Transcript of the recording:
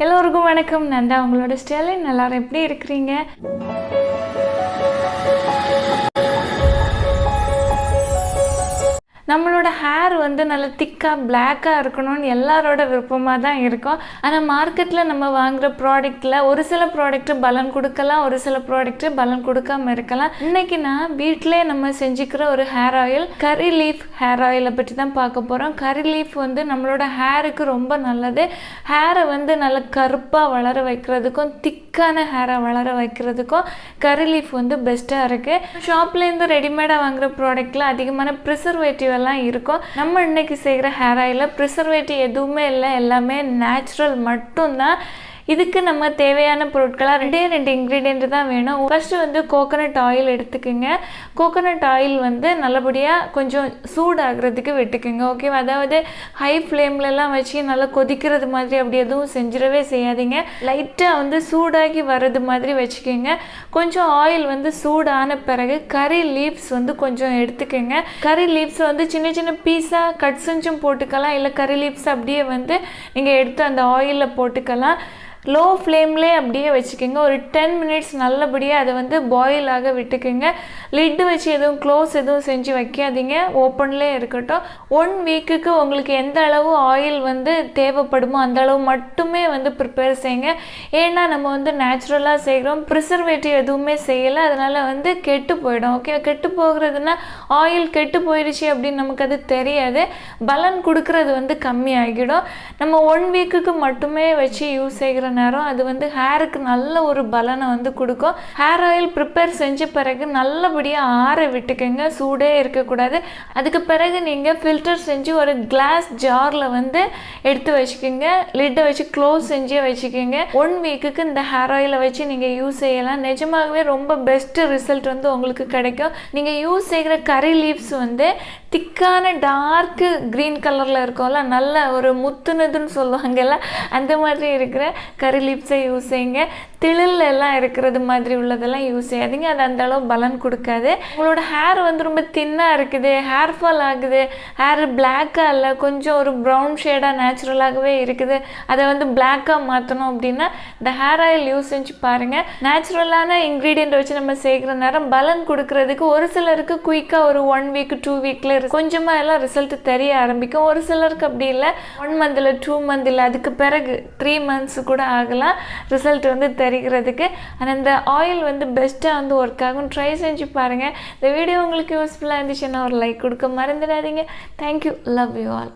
எல்லோருக்கும் வணக்கம். நான் தான் உங்களோட ஸ்டெலின். எல்லாரும் எப்படி இருக்கிறீங்க? நம்மளோட ஹேர் வந்து நல்ல திக்காக பிளாக்காக இருக்கணும்னு எல்லாரோட விருப்பமாக தான் இருக்கும். ஆனால் மார்க்கெட்டில் நம்ம வாங்குகிற ப்ராடக்டில் ஒரு சில ப்ராடக்ட்டு பலன் கொடுக்கலாம், ஒரு சில ப்ராடக்ட்டு பலன் கொடுக்காமல் இருக்கலாம். இன்றைக்கி நான் வீட்டிலே நம்ம செஞ்சுக்கிற ஒரு ஹேர் ஆயில், கரி லீஃப் ஹேர் ஆயிலை பற்றி தான் பார்க்க போகிறோம். கரி லீஃப் வந்து நம்மளோட ஹேருக்கு ரொம்ப நல்லது. ஹேரை வந்து நல்ல கருப்பாக வளர வைக்கிறதுக்கும் திக்கான ஹேரை வளர வைக்கிறதுக்கும் கரி லீஃப் வந்து பெஸ்ட்டாக இருக்குது. ஷாப்லேருந்து ரெடிமேடாக வாங்குகிற ப்ராடக்டில் அதிகமான ப்ரிசர்வேட்டிவ் எல்லாம் இருக்கும். நம்ம இன்னைக்கு செய்கிற ஹேர் ஆயிலில் ப்ரிசர்வேட்டிவ் எதுவுமே இல்லை, எல்லாமே நேச்சுரல் மட்டும்தான். இதுக்கு நம்ம தேவையான பொருட்களாக ரெண்டு இன்க்ரீடியண்ட் தான் வேணும். ஃபஸ்ட்டு வந்து கோகோனட் ஆயில் எடுத்துக்கோங்க. கோகோனட் ஆயில் வந்து நல்லபடியாக கொஞ்சம் சூடாகிறதுக்கு விட்டுக்குங்க, ஓகேவா? அதாவது ஹை ஃப்ளேம்லலாம் வச்சு நல்லா கொதிக்கிறது மாதிரி அப்படி எதுவும் செஞ்சிடவே செய்யாதீங்க. லைட்டாக வந்து சூடாகி வர்றது மாதிரி வச்சுக்கோங்க. கொஞ்சம் ஆயில் வந்து சூடான பிறகு கரி லீவ்ஸ் வந்து கொஞ்சம் எடுத்துக்கோங்க. கரி லீவ்ஸ் வந்து சின்ன சின்ன பீஸாக கட் செஞ்சும் போட்டுக்கலாம், இல்லை கரி லீவ்ஸ் அப்படியே வந்து நீங்கள் எடுத்து அந்த ஆயிலில் போட்டுக்கலாம். லோ ஃப்ளேம்லே அப்படியே வச்சுக்கோங்க. ஒரு 10 மினிட்ஸ் நல்லபடியாக அதை வந்து பாயில் ஆக விட்டுக்குங்க. லிட்டு வச்சு எதுவும் க்ளோஸ் எதுவும் செஞ்சு வைக்காதீங்க, ஓப்பன்லேயே இருக்கட்டும். 1 வீக்குக்கு உங்களுக்கு எந்த அளவு ஆயில் வந்து தேவைப்படுமோ அந்த அளவு மட்டுமே வந்து ப்ரிப்பேர் செய்யுங்க. ஏன்னா நம்ம வந்து நேச்சுரலாக செய்கிறோம், ப்ரிசர்வேட்டிவ் எதுவுமே செய்யலை, அதனால் வந்து கெட்டு போயிடும். ஓகே, கெட்டு போகிறதுனா ஆயில் கெட்டு போயிடுச்சு அப்படின்னு நமக்கு அது தெரியாது. பலன் கொடுக்கறது வந்து கம்மி ஆகிடும். நம்ம 1 வீக்குக்கு மட்டுமே வச்சு யூஸ் செய்கிற நேரம் அது வந்து ஹேருக்கு நல்ல ஒரு பலனை வந்து கொடுக்கும். ஹேர் ஆயில் ப்ரிப்பேர் செஞ்ச பிறகு நல்லபடியாக ஆற விட்டுக்கோங்க, சூடே இருக்கக்கூடாது. அதுக்கு பிறகு நீங்கள் ஃபில்டர் செஞ்சு ஒரு கிளாஸ் ஜாரில் வந்து எடுத்து வச்சுக்கோங்க. லிட்டை வச்சு க்ளோஸ் செஞ்சே வச்சுக்கோங்க. 1 வீக்குக்கு இந்த ஹேர் ஆயிலை வச்சு நீங்கள் யூஸ் செய்யலாம். நிஜமாகவே ரொம்ப பெஸ்ட்டு ரிசல்ட் வந்து உங்களுக்கு கிடைக்கும். நீங்கள் யூஸ் செய்கிற கரி லீவ்ஸ் வந்து திக்கான டார்க்கு க்ரீன் கலரில் இருக்கும்ல, நல்ல ஒரு முத்துனதுன்னு சொல்லுவாங்கல்ல, அந்த மாதிரி இருக்கிற கரி லீவ்ஸை யூஸ் செய்யுங்க. திளில் எல்லாம் இருக்கிறது மாதிரி உள்ளதெல்லாம் யூஸ் செய்யாதீங்க, அது அந்த அளவு பலன் கொடுக்காது. உங்களோட ஹேர் வந்து ரொம்ப தின்னாக இருக்குது, ஹேர் ஃபால் ஆகுது, ஹேர் பிளாக்காக இல்லை, கொஞ்சம் ஒரு ப்ரௌன் ஷேடாக நேச்சுரலாகவே இருக்குது, அதை வந்து பிளாக்காக மாற்றணும் அப்படின்னா இந்த ஹேர் ஆயில் யூஸ் செஞ்சு பாருங்கள். நேச்சுரலான இன்க்ரீடியண்ட் வச்சு நம்ம செய்கிற நேரம் பலன் கொடுக்கறதுக்கு ஒரு சிலருக்கு குயிக்காக ஒரு 1 வீக் 2 வீக்கில் கொஞ்சமாக எல்லாம் ரிசல்ட் தெரிய ஆரம்பிக்கும். ஒரு சிலருக்கு அப்படி இல்லை, 1 மந்த் இல்லை 2 மந்த் இல்லை, அதுக்கு பிறகு 3 மந்த்ஸ் கூட ஆகலாம் ரிசல்ட் வந்து தெரிகிறதுக்கு. ஆனால் இந்த ஆயில் வந்து பெஸ்ட்டாக வந்து ஒர்க் ஆகும். ட்ரை செஞ்சு பாருங்கள். இந்த வீடியோ உங்களுக்கு யூஸ்ஃபுல்லாக இருந்துச்சுன்னா ஒரு லைக் கொடுக்க மறந்துடாதீங்க. Thank you, love you all.